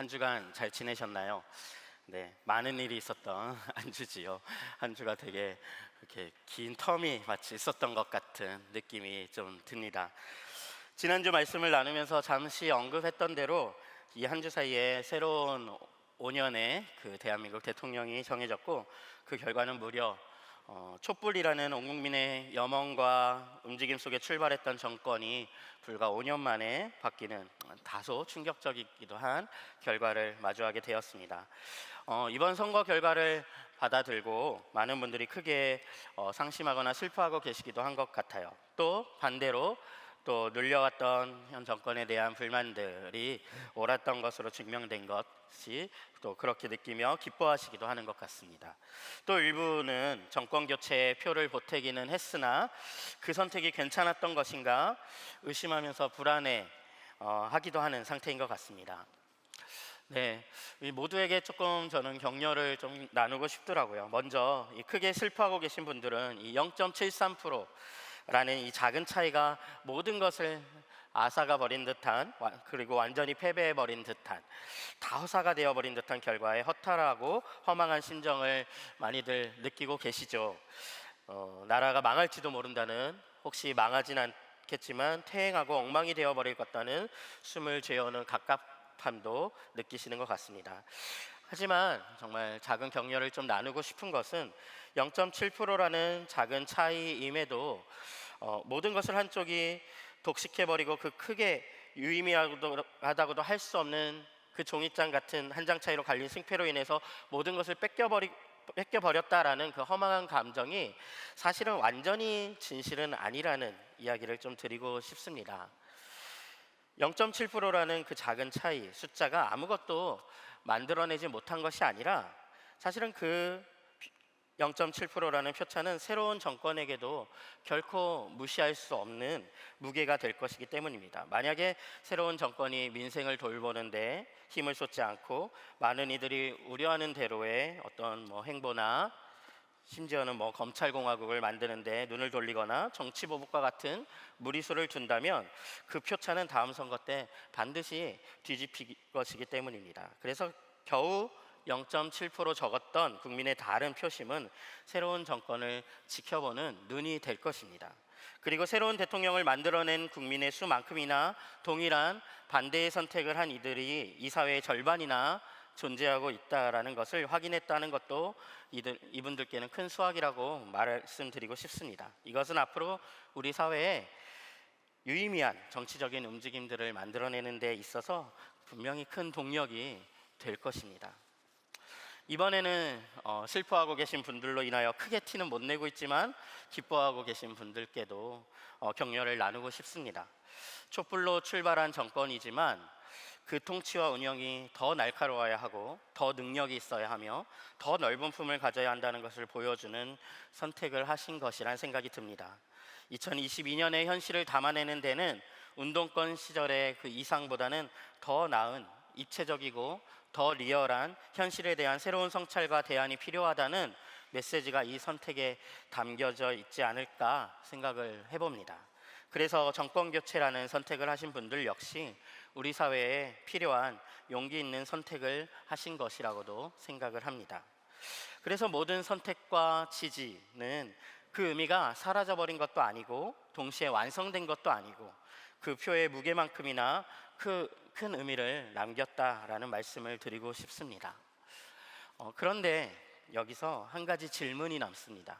한 주간 잘 지내셨나요? 네, 많은 일이 있었던 한 주지요. 한 주가 되게 이렇게 긴 텀이 마치 있었던 것 같은 느낌이 좀 듭니다. 지난주 말씀을 나누면서 잠시 언급했던 대로 이 한 주 사이에 새로운 5년의 그 대한민국 대통령이 정해졌고, 그 결과는 무려 촛불이라는 온 국민의 염원과 움직임 속에 출발했던 정권이 불과 5년 만에 바뀌는 다소 충격적이기도 한 결과를 마주하게 되었습니다. 이번 선거 결과를 받아들고 많은 분들이 크게 상심하거나 슬퍼하고 계시기도 한 것 같아요. 또 반대로 또 눌려왔던 현 정권에 대한 불만들이 옳았던 것으로 증명된 것이 또 그렇게 느끼며 기뻐하시기도 하는 것 같습니다. 또 일부는 정권 교체에 표를 보태기는 했으나 그 선택이 괜찮았던 것인가 의심하면서 불안해 하기도 하는 상태인 것 같습니다. 네, 이 모두에게 조금 저는 격려를 좀 나누고 싶더라고요. 먼저 이 크게 슬퍼하고 계신 분들은 이 0.73%라는 이 작은 차이가 모든 것을 앗아가 버린 듯한, 그리고 완전히 패배해 버린 듯한, 다 허사가 되어 버린 듯한 결과에 허탈하고 허망한 심정을 많이들 느끼고 계시죠. 나라가 망할지도 모른다는, 혹시 망하진 않겠지만 퇴행하고 엉망이 되어 버릴 것 같다는 숨을 죄어오는 갑갑함도 느끼시는 것 같습니다. 하지만 정말 작은 격려를 좀 나누고 싶은 것은 0.7%라는 작은 차이임에도 모든 것을 한쪽이 독식해버리고 그 크게 유의미하다고도 할 수 없는 그 종이장 같은 한 장 차이로 갈린 승패로 인해서 모든 것을 뺏겨버렸다라는 그 허망한 감정이 사실은 완전히 진실은 아니라는 이야기를 좀 드리고 싶습니다. 0.7%라는 그 작은 차이, 숫자가 아무것도 만들어내지 못한 것이 아니라 사실은 그 0.7%라는 표차는 새로운 정권에게도 결코 무시할 수 없는 무게가 될 것이기 때문입니다. 만약에 새로운 정권이 민생을 돌보는데 힘을 쏟지 않고 많은 이들이 우려하는 대로의 어떤 행보나 심지어는 검찰공화국을 만드는데 눈을 돌리거나 정치보복과 같은 무리수를 둔다면 그 표차는 다음 선거 때 반드시 뒤집힐 것이기 때문입니다. 그래서 겨우 0.7% 적었던 국민의 다른 표심은 새로운 정권을 지켜보는 눈이 될 것입니다. 그리고 새로운 대통령을 만들어낸 국민의 수만큼이나 동일한 반대의 선택을 한 이들이 이 사회의 절반이나 존재하고 있다라는 것을 확인했다는 것도 이분들께는 큰 수확이라고 말씀드리고 싶습니다. 이것은 앞으로 우리 사회에 유의미한 정치적인 움직임들을 만들어내는 데 있어서 분명히 큰 동력이 될 것입니다. 이번에는 슬퍼하고 계신 분들로 인하여 크게 티는 못 내고 있지만 기뻐하고 계신 분들께도 격려를 나누고 싶습니다. 촛불로 출발한 정권이지만 그 통치와 운영이 더 날카로워야 하고 더 능력이 있어야 하며 더 넓은 품을 가져야 한다는 것을 보여주는 선택을 하신 것이란 생각이 듭니다. 2022년의 현실을 담아내는 데는 운동권 시절의 그 이상보다는 더 나은 입체적이고 더 리얼한 현실에 대한 새로운 성찰과 대안이 필요하다는 메시지가 이 선택에 담겨져 있지 않을까 생각을 해봅니다. 그래서 정권 교체라는 선택을 하신 분들 역시 우리 사회에 필요한 용기 있는 선택을 하신 것이라고도 생각을 합니다. 그래서 모든 선택과 지지는 그 의미가 사라져버린 것도 아니고 동시에 완성된 것도 아니고 그 표의 무게만큼이나 그 큰 의미를 남겼다라는 말씀을 드리고 싶습니다. 그런데 여기서 한 가지 질문이 남습니다.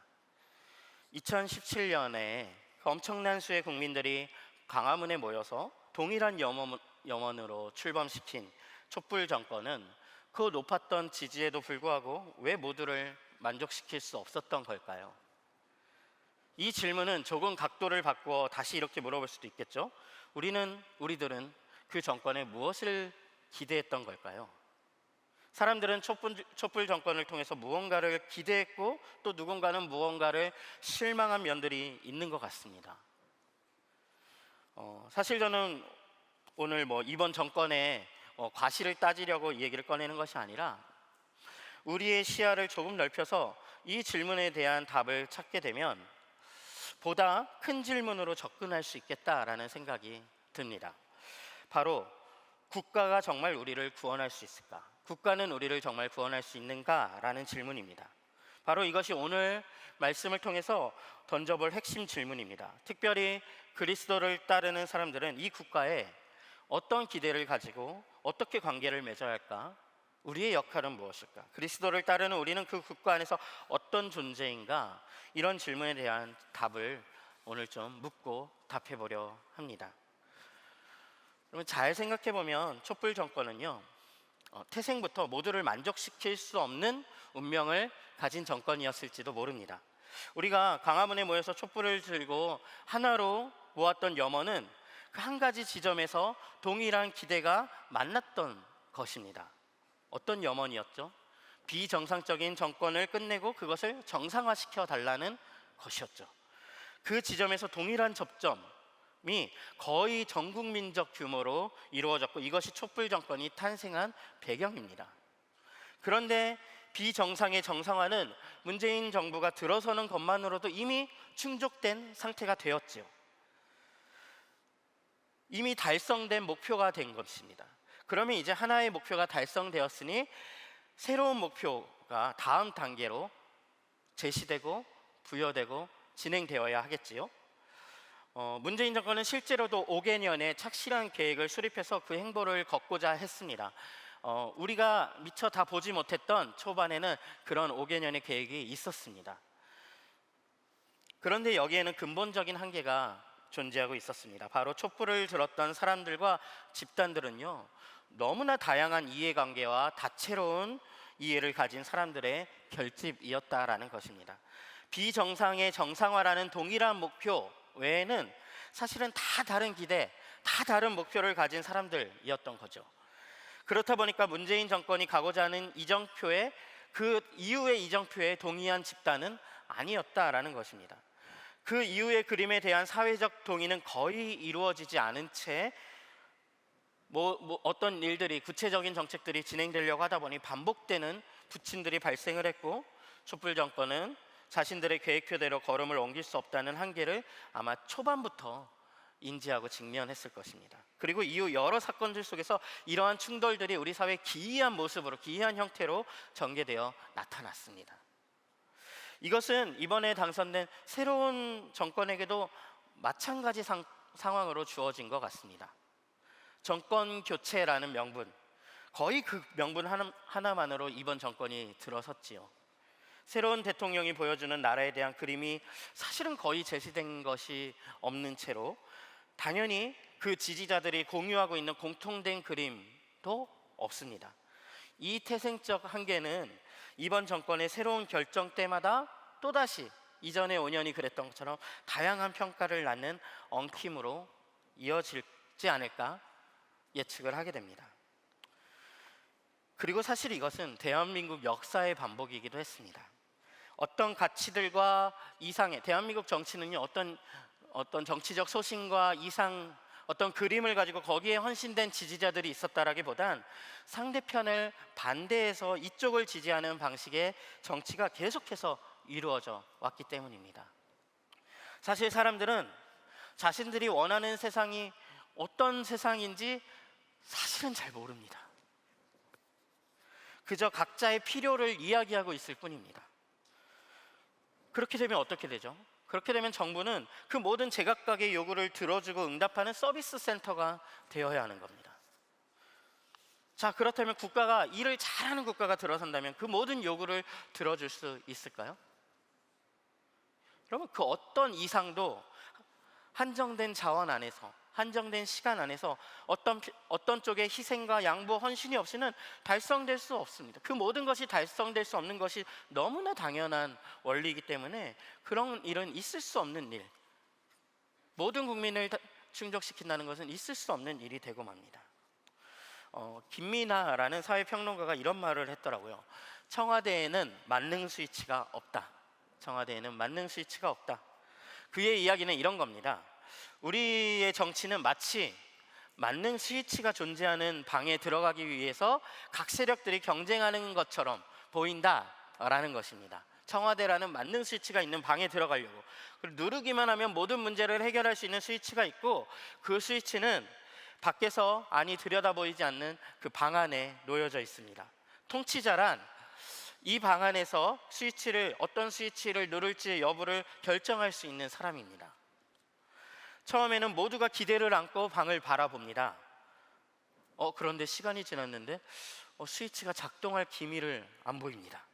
2017년에 엄청난 수의 국민들이 광화문에 모여서 동일한 염원으로 출범시킨 촛불 정권은 그 높았던 지지에도 불구하고 왜 모두를 만족시킬 수 없었던 걸까요? 이 질문은 조금 각도를 바꾸어 다시 이렇게 물어볼 수도 있겠죠. 우리들은 그 정권에 무엇을 기대했던 걸까요? 사람들은 촛불 정권을 통해서 무언가를 기대했고 또 누군가는 무언가를 실망한 면들이 있는 것 같습니다. 사실 저는 오늘 이번 정권의 과실을 따지려고 이 얘기를 꺼내는 것이 아니라 우리의 시야를 조금 넓혀서 이 질문에 대한 답을 찾게 되면 보다 큰 질문으로 접근할 수 있겠다라는 생각이 듭니다. 바로 국가가 정말 우리를 구원할 수 있을까? 국가는 우리를 정말 구원할 수 있는가라는 질문입니다. 바로 이것이 오늘 말씀을 통해서 던져볼 핵심 질문입니다. 특별히 그리스도를 따르는 사람들은 이 국가에 어떤 기대를 가지고 어떻게 관계를 맺어야 할까? 우리의 역할은 무엇일까? 그리스도를 따르는 우리는 그 국가 안에서 어떤 존재인가? 이런 질문에 대한 답을 오늘 좀 묻고 답해 보려 합니다. 그러면 잘 생각해 보면 촛불 정권은요, 태생부터 모두를 만족시킬 수 없는 운명을 가진 정권이었을지도 모릅니다. 우리가 광화문에 모여서 촛불을 들고 하나로 모았던 염원은 그 한 가지 지점에서 동일한 기대가 만났던 것입니다. 어떤 염원이었죠? 비정상적인 정권을 끝내고 그것을 정상화시켜 달라는 것이었죠. 그 지점에서 동일한 접점이 거의 전국민적 규모로 이루어졌고 이것이 촛불 정권이 탄생한 배경입니다. 그런데 비정상의 정상화는 문재인 정부가 들어서는 것만으로도 이미 충족된 상태가 되었지요. 이미 달성된 목표가 된 것입니다. 그러면 이제 하나의 목표가 달성되었으니 새로운 목표가 다음 단계로 제시되고 부여되고 진행되어야 하겠지요. 문재인 정권은 실제로도 5개년의 착실한 계획을 수립해서 그 행보를 걷고자 했습니다. 우리가 미처 다 보지 못했던 초반에는 그런 5개년의 계획이 있었습니다. 그런데 여기에는 근본적인 한계가 존재하고 있었습니다. 바로 촛불을 들었던 사람들과 집단들은요, 너무나 다양한 이해관계와 다채로운 이해를 가진 사람들의 결집이었다라는 것입니다. 비정상의 정상화라는 동일한 목표 외에는 사실은 다 다른 기대, 다 다른 목표를 가진 사람들이었던 거죠. 그렇다 보니까 문재인 정권이 가고자 하는 이정표에 그 이후의 이정표에 동의한 집단은 아니었다라는 것입니다. 그 이후의 그림에 대한 사회적 동의는 거의 이루어지지 않은 채 어떤 일들이 구체적인 정책들이 진행되려고 하다 보니 반복되는 부침들이 발생을 했고 촛불 정권은 자신들의 계획표대로 걸음을 옮길 수 없다는 한계를 아마 초반부터 인지하고 직면했을 것입니다. 그리고 이후 여러 사건들 속에서 이러한 충돌들이 우리 사회의 기이한 모습으로, 기이한 형태로 전개되어 나타났습니다. 이것은 이번에 당선된 새로운 정권에게도 마찬가지 상황으로 주어진 것 같습니다. 정권 교체라는 명분, 거의 그 명분 하나만으로 이번 정권이 들어섰지요. 새로운 대통령이 보여주는 나라에 대한 그림이 사실은 거의 제시된 것이 없는 채로 당연히 그 지지자들이 공유하고 있는 공통된 그림도 없습니다. 이 태생적 한계는 이번 정권의 새로운 결정 때마다 또다시 이전의 5년이 그랬던 것처럼 다양한 평가를 낳는 엉킴으로 이어지지 않을까 예측을 하게 됩니다. 그리고 사실 이것은 대한민국 역사의 반복이기도 했습니다. 어떤 가치들과 이상의 대한민국 정치는요, 어떤 정치적 소신과 이상, 어떤 그림을 가지고 거기에 헌신된 지지자들이 있었다라기보단 상대편을 반대해서 이쪽을 지지하는 방식의 정치가 계속해서 이루어져 왔기 때문입니다. 사실 사람들은 자신들이 원하는 세상이 어떤 세상인지 사실은 잘 모릅니다. 그저 각자의 필요를 이야기하고 있을 뿐입니다. 그렇게 되면 어떻게 되죠? 그렇게 되면 정부는 그 모든 제각각의 요구를 들어주고 응답하는 서비스 센터가 되어야 하는 겁니다. 자, 그렇다면 국가가 일을 잘하는 국가가 들어선다면 그 모든 요구를 들어줄 수 있을까요? 여러분, 그 어떤 이상도 한정된 자원 안에서, 한정된 시간 안에서 어떤 쪽의 희생과 양보, 헌신이 없이는 달성될 수 없습니다. 그 모든 것이 달성될 수 없는 것이 너무나 당연한 원리이기 때문에 그런 일은 있을 수 없는 일, 모든 국민을 충족시킨다는 것은 있을 수 없는 일이 되고 맙니다. 김민하라는 사회평론가가 이런 말을 했더라고요. 청와대에는 만능 스위치가 없다. 청와대에는 만능 스위치가 없다. 그의 이야기는 이런 겁니다. 우리의 정치는 마치 만능 스위치가 존재하는 방에 들어가기 위해서 각 세력들이 경쟁하는 것처럼 보인다라는 것입니다. 청와대라는 만능 스위치가 있는 방에 들어가려고, 그리고 누르기만 하면 모든 문제를 해결할 수 있는 스위치가 있고, 그 스위치는 밖에서 안이 들여다 보이지 않는 그 방 안에 놓여져 있습니다. 통치자란 이 방 안에서 어떤 스위치를 누를지 여부를 결정할 수 있는 사람입니다. 처음에는 모두가 기대를 안고 방을 바라봅니다. 그런데 시간이 지났는데 스위치가 작동할 기미를 안 보입니다.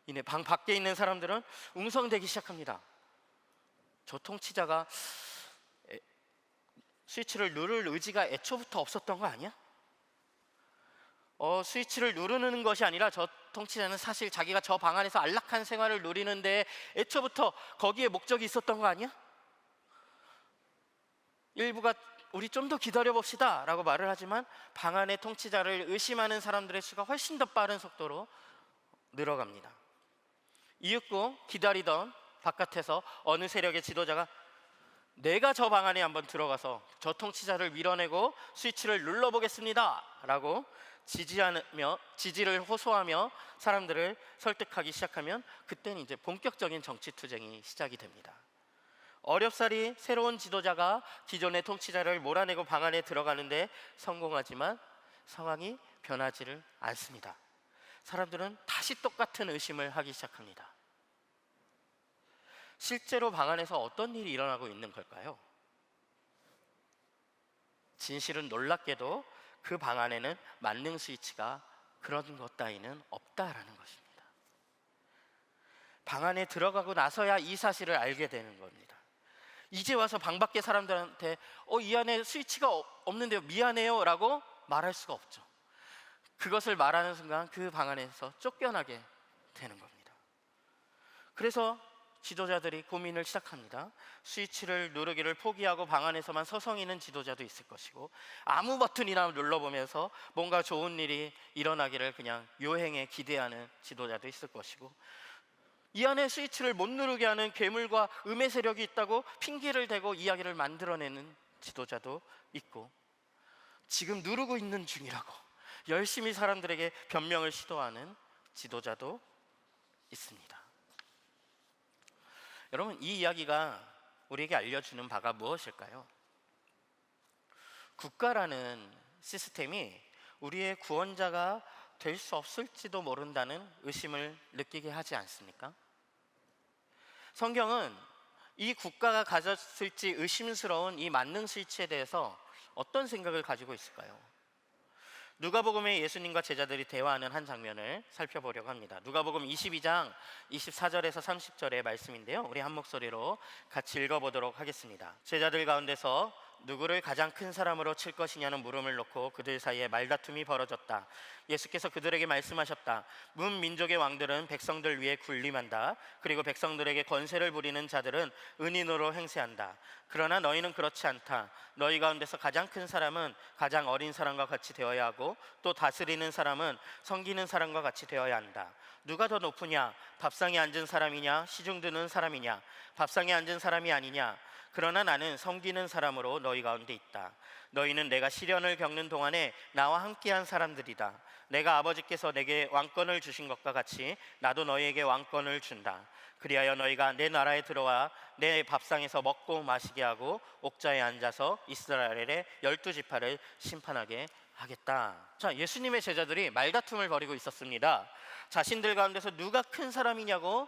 이내 방 밖에 있는 사람들은 웅성대기 시작합니다. 저 통치자가 스위치를 누를 의지가 애초부터 없었던 거 아니야? 스위치를 누르는 것이 아니라 저 통치자는 사실 자기가 저 방 안에서 안락한 생활을 누리는데 애초부터 거기에 목적이 있었던 거 아니야? 일부가 우리 좀 더 기다려 봅시다 라고 말을 하지만 방 안의 통치자를 의심하는 사람들의 수가 훨씬 더 빠른 속도로 늘어갑니다. 이윽고 기다리던 바깥에서 어느 세력의 지도자가 내가 저 방 안에 한번 들어가서 저 통치자를 밀어내고 스위치를 눌러보겠습니다 라고 지지를 호소하며 사람들을 설득하기 시작하면 그때는 이제 본격적인 정치 투쟁이 시작이 됩니다. 어렵사리 새로운 지도자가 기존의 통치자를 몰아내고 방 안에 들어가는데 성공하지만 상황이 변하지를 않습니다. 사람들은 다시 똑같은 의심을 하기 시작합니다. 실제로 방 안에서 어떤 일이 일어나고 있는 걸까요? 진실은 놀랍게도 그 방 안에는 만능 스위치가 그런 것 따위는 없다라는 것입니다. 방 안에 들어가고 나서야 이 사실을 알게 되는 겁니다. 이제 와서 방 밖의 사람들한테 이 안에 스위치가 없는데요, 미안해요 라고 말할 수가 없죠. 그것을 말하는 순간 그 방 안에서 쫓겨나게 되는 겁니다. 그래서 지도자들이 고민을 시작합니다. 스위치를 누르기를 포기하고 방 안에서만 서성이는 지도자도 있을 것이고, 아무 버튼이나 눌러보면서 뭔가 좋은 일이 일어나기를 그냥 요행에 기대하는 지도자도 있을 것이고, 이 안에 스위치를 못 누르게 하는 괴물과 음의 세력이 있다고 핑계를 대고 이야기를 만들어내는 지도자도 있고, 지금 누르고 있는 중이라고 열심히 사람들에게 변명을 시도하는 지도자도 있습니다. 여러분, 이 이야기가 우리에게 알려주는 바가 무엇일까요? 국가라는 시스템이 우리의 구원자가 될 수 없을지도 모른다는 의심을 느끼게 하지 않습니까? 성경은 이 국가가 가졌을지 의심스러운 이 만능 스위치에 대해서 어떤 생각을 가지고 있을까요? 누가복음에 예수님과 제자들이 대화하는 한 장면을 살펴보려고 합니다. 누가복음 22장 24절에서 30절의 말씀인데요, 우리 한 목소리로 같이 읽어보도록 하겠습니다. 제자들 가운데서 누구를 가장 큰 사람으로 칠 것이냐는 물음을 놓고 그들 사이에 말다툼이 벌어졌다. 예수께서 그들에게 말씀하셨다. 문 민족의 왕들은 백성들 위에 군림한다. 그리고 백성들에게 권세를 부리는 자들은 은인으로 행세한다. 그러나 너희는 그렇지 않다. 너희 가운데서 가장 큰 사람은 가장 어린 사람과 같이 되어야 하고, 또 다스리는 사람은 섬기는 사람과 같이 되어야 한다. 누가 더 높으냐? 밥상에 앉은 사람이냐? 시중 드는 사람이냐? 밥상에 앉은 사람이 아니냐? 그러나 나는 섬기는 사람으로 너희 가운데 있다. 너희는 내가 시련을 겪는 동안에 나와 함께한 사람들이다. 내가 아버지께서 내게 왕권을 주신 것과 같이 나도 너희에게 왕권을 준다. 그리하여 너희가 내 나라에 들어와 내 밥상에서 먹고 마시게 하고 옥좌에 앉아서 이스라엘의 12지파를 심판하게 하겠다. 자, 예수님의 제자들이 말다툼을 벌이고 있었습니다. 자신들 가운데서 누가 큰 사람이냐고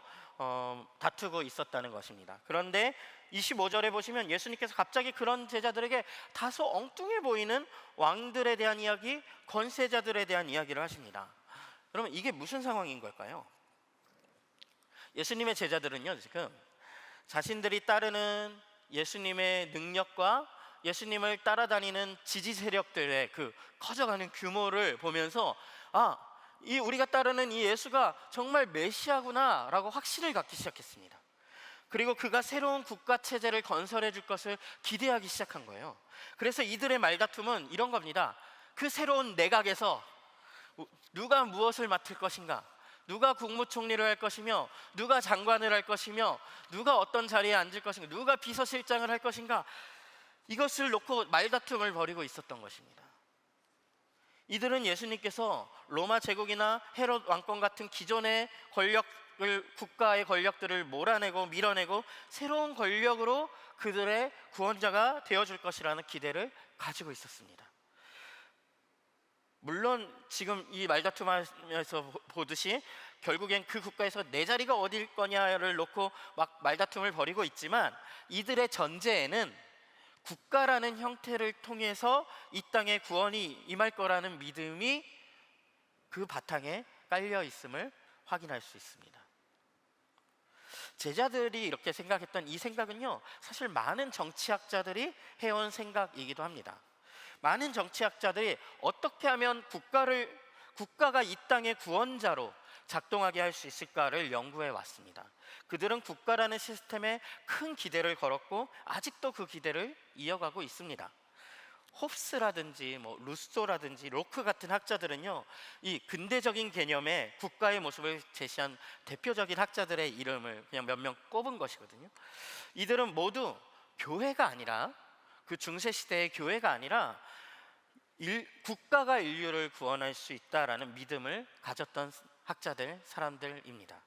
다투고 있었다는 것입니다. 그런데 25절에 보시면 예수님께서 갑자기 그런 제자들에게 다소 엉뚱해 보이는 왕들에 대한 이야기, 권세자들에 대한 이야기를 하십니다. 여러분, 이게 무슨 상황인 걸까요? 예수님의 제자들은요, 지금 자신들이 따르는 예수님의 능력과 예수님을 따라다니는 지지 세력들의 그 커져가는 규모를 보면서 이 우리가 따르는 이 예수가 정말 메시아구나 라고 확신을 갖기 시작했습니다. 그리고 그가 새로운 국가 체제를 건설해 줄 것을 기대하기 시작한 거예요. 그래서 이들의 말다툼은 이런 겁니다. 그 새로운 내각에서 누가 무엇을 맡을 것인가, 누가 국무총리를 할 것이며, 누가 장관을 할 것이며, 누가 어떤 자리에 앉을 것인가, 누가 비서실장을 할 것인가, 이것을 놓고 말다툼을 벌이고 있었던 것입니다. 이들은 예수님께서 로마 제국이나 헤롯 왕권 같은 기존의 권력 국가의 권력들을 몰아내고 밀어내고 새로운 권력으로 그들의 구원자가 되어줄 것이라는 기대를 가지고 있었습니다. 물론 지금 이 말다툼에서 보듯이 결국엔 그 국가에서 내 자리가 어딜 거냐를 놓고 막 말다툼을 벌이고 있지만, 이들의 전제에는 국가라는 형태를 통해서 이 땅에 구원이 임할 거라는 믿음이 그 바탕에 깔려 있음을 확인할 수 있습니다. 제자들이 이렇게 생각했던 이 생각은요, 사실 많은 정치학자들이 해온 생각이기도 합니다. 많은 정치학자들이 어떻게 하면 국가가 이 땅의 구원자로 작동하게 할 수 있을까를 연구해 왔습니다. 그들은 국가라는 시스템에 큰 기대를 걸었고 아직도 그 기대를 이어가고 있습니다. 홉스라든지 루소라든지 로크 같은 학자들은요, 이 근대적인 개념의 국가의 모습을 제시한 대표적인 학자들의 이름을 그냥 몇 명 꼽은 것이거든요. 이들은 모두 교회가 아니라, 그 중세 시대의 교회가 아니라 국가가 인류를 구원할 수 있다라는 믿음을 가졌던 사람들입니다.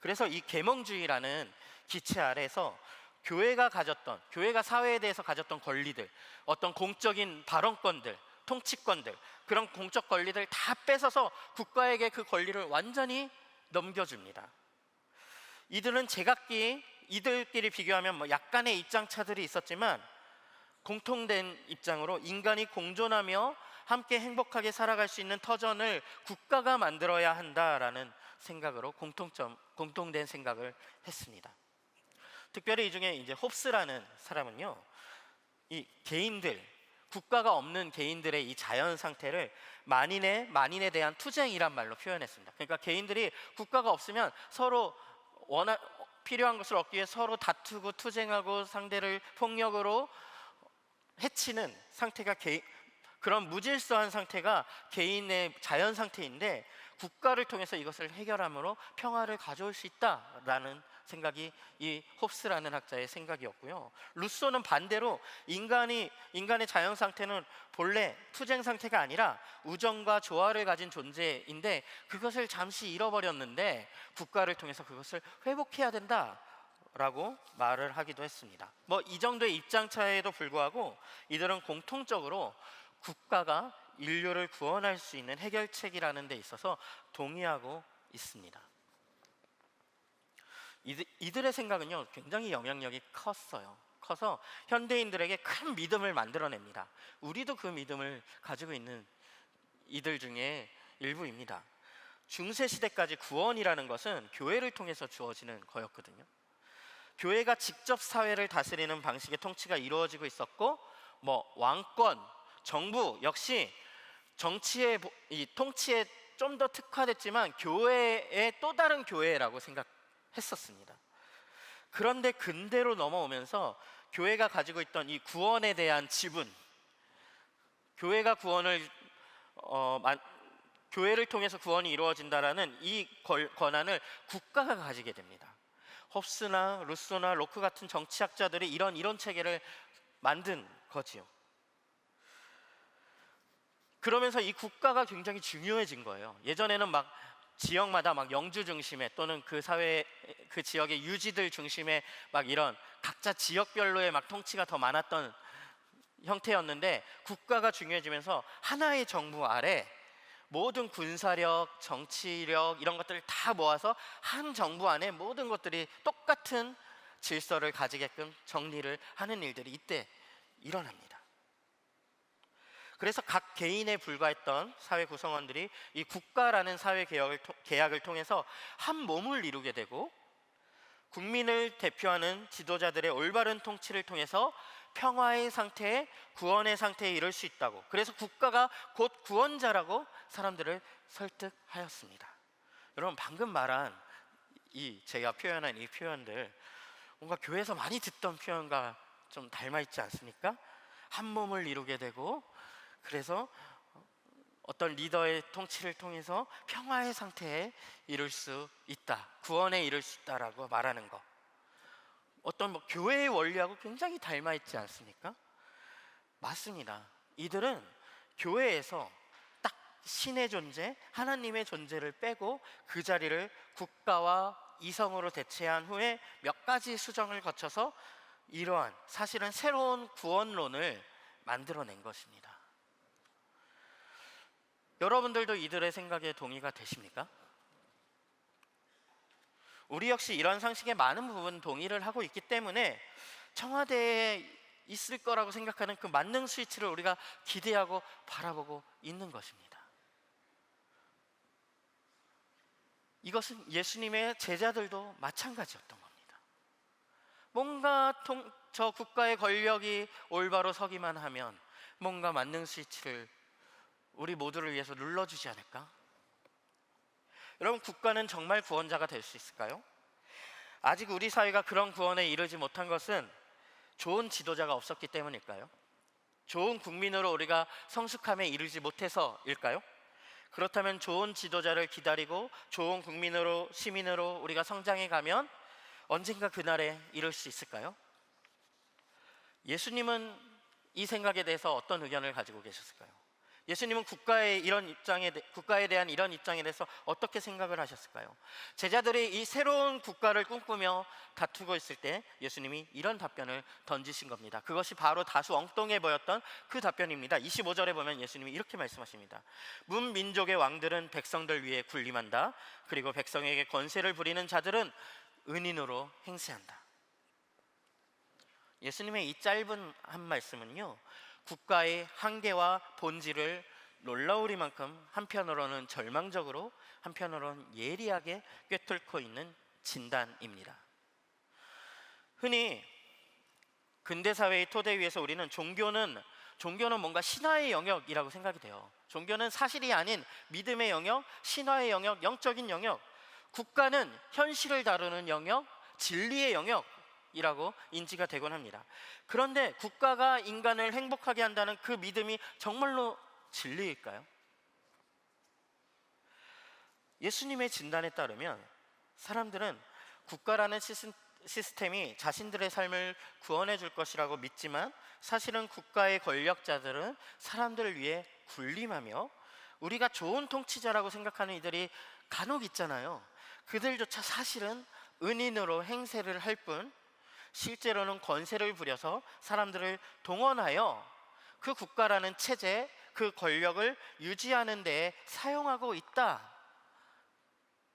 그래서 이 계몽주의라는 기체 아래서 교회가 사회에 대해서 가졌던 권리들, 어떤 공적인 발언권들, 통치권들, 그런 공적 권리들 다 뺏어서 국가에게 그 권리를 완전히 넘겨줍니다. 이들은 이들끼리 비교하면 약간의 입장차들이 있었지만 공통된 입장으로 인간이 공존하며 함께 행복하게 살아갈 수 있는 터전을 국가가 만들어야 한다라는 생각으로 공통된 생각을 했습니다. 특별히 이 중에 이제 홉스라는 사람은요, 이 국가가 없는 개인들의 이 자연 상태를 만인에 대한 투쟁이란 말로 표현했습니다. 그러니까 개인들이 국가가 없으면 서로 필요한 것을 얻기 위해 서로 다투고 투쟁하고 상대를 폭력으로 해치는 상태가 그런 무질서한 상태가 개인의 자연 상태인데, 국가를 통해서 이것을 해결함으로 평화를 가져올 수 있다라는 생각이 이 홉스라는 학자의 생각이었고요. 루소는 반대로 인간의 자연 상태는 본래 투쟁 상태가 아니라 우정과 조화를 가진 존재인데 그것을 잠시 잃어버렸는데 국가를 통해서 그것을 회복해야 된다라고 말을 하기도 했습니다. 이 정도의 입장 차이에도 불구하고 이들은 공통적으로 국가가 인류를 구원할 수 있는 해결책이라는 데 있어서 동의하고 있습니다. 이들의 생각은요, 굉장히 영향력이 커서 현대인들에게 큰 믿음을 만들어냅니다. 우리도 그 믿음을 가지고 있는 이들 중에 일부입니다. 중세 시대까지 구원이라는 것은 교회를 통해서 주어지는 거였거든요. 교회가 직접 사회를 다스리는 방식의 통치가 이루어지고 있었고, 왕권, 정부 역시 이 통치에 좀 더 특화됐지만 교회의 또 다른 교회라고 생각했었습니다. 그런데 근대로 넘어오면서 교회가 가지고 있던 이 구원에 대한 지분, 교회를 통해서 구원이 이루어진다라는 이 권한을 국가가 가지게 됩니다. 홉스나 루소나 로크 같은 정치학자들이 이런 이론 체계를 만든 거지요. 그러면서 이 국가가 굉장히 중요해진 거예요. 예전에는 지역마다 영주 중심의 또는 그 지역의 유지들 중심의 이런 각자 지역별로의 통치가 더 많았던 형태였는데, 국가가 중요해지면서 하나의 정부 아래 모든 군사력, 정치력 이런 것들을 다 모아서 한 정부 안에 모든 것들이 똑같은 질서를 가지게끔 정리를 하는 일들이 이때 일어납니다. 그래서 각 개인에 불과했던 사회 구성원들이 이 국가라는 사회 계약을 통해서 한 몸을 이루게 되고, 국민을 대표하는 지도자들의 올바른 통치를 통해서 평화의 상태에, 구원의 상태에 이를 수 있다고, 그래서 국가가 곧 구원자라고 사람들을 설득하였습니다. 여러분, 방금 말한 제가 표현한 이 표현들 뭔가 교회에서 많이 듣던 표현과 좀 닮아 있지 않습니까? 한 몸을 이루게 되고, 그래서 어떤 리더의 통치를 통해서 평화의 상태에 이룰 수 있다, 구원에 이룰 수 있다라고 말하는 것, 어떤 교회의 원리하고 굉장히 닮아 있지 않습니까? 맞습니다. 이들은 교회에서 딱 신의 존재, 하나님의 존재를 빼고 그 자리를 국가와 이성으로 대체한 후에 몇 가지 수정을 거쳐서 이러한 사실은 새로운 구원론을 만들어낸 것입니다. 여러분들도 이들의 생각에 동의가 되십니까? 우리 역시 이런 상식에 많은 부분 동의를 하고 있기 때문에 청와대에 있을 거라고 생각하는 그 만능 스위치를 우리가 기대하고 바라보고 있는 것입니다. 이것은 예수님의 제자들도 마찬가지였던 겁니다. 뭔가 저 국가의 권력이 올바로 서기만 하면 뭔가 만능 스위치를 우리 모두를 위해서 눌러주지 않을까? 여러분, 국가는 정말 구원자가 될 수 있을까요? 아직 우리 사회가 그런 구원에 이르지 못한 것은 좋은 지도자가 없었기 때문일까요? 좋은 국민으로 우리가 성숙함에 이르지 못해서일까요? 그렇다면 좋은 지도자를 기다리고 좋은 국민으로, 시민으로 우리가 성장해 가면 언젠가 그날에 이룰 수 있을까요? 예수님은 이 생각에 대해서 어떤 의견을 가지고 계셨을까요? 예수님은 국가에 대한 이런 입장에 대해서 어떻게 생각을 하셨을까요? 제자들이 이 새로운 국가를 꿈꾸며 다투고 있을 때 예수님이 이런 답변을 던지신 겁니다. 그것이 바로 다소 엉뚱해 보였던 그 답변입니다. 25절에 보면 예수님이 이렇게 말씀하십니다. 문민족의 왕들은 백성들 위에 군림한다. 그리고 백성에게 권세를 부리는 자들은 은인으로 행세한다. 예수님의 이 짧은 한 말씀은요, 국가의 한계와 본질을 놀라우리만큼 한편으로는 절망적으로, 한편으로는 예리하게 꿰뚫고 있는 진단입니다. 흔히 근대사회의 토대 위에서 우리는 종교는 뭔가 신화의 영역이라고 생각이 돼요. 종교는 사실이 아닌 믿음의 영역, 신화의 영역, 영적인 영역, 국가는 현실을 다루는 영역, 진리의 영역 이라고 인지가 되곤 합니다. 그런데 국가가 인간을 행복하게 한다는 그 믿음이 정말로 진리일까요? 예수님의 진단에 따르면 사람들은 국가라는 시스템이 자신들의 삶을 구원해 줄 것이라고 믿지만 사실은 국가의 권력자들은 사람들을 위해 군림하며 우리가 좋은 통치자라고 생각하는 이들이 간혹 있잖아요. 그들조차 사실은 은인으로 행세를 할 뿐 실제로는 권세를 부려서 사람들을 동원하여 그 국가라는 체제, 그 권력을 유지하는 데에 사용하고 있다.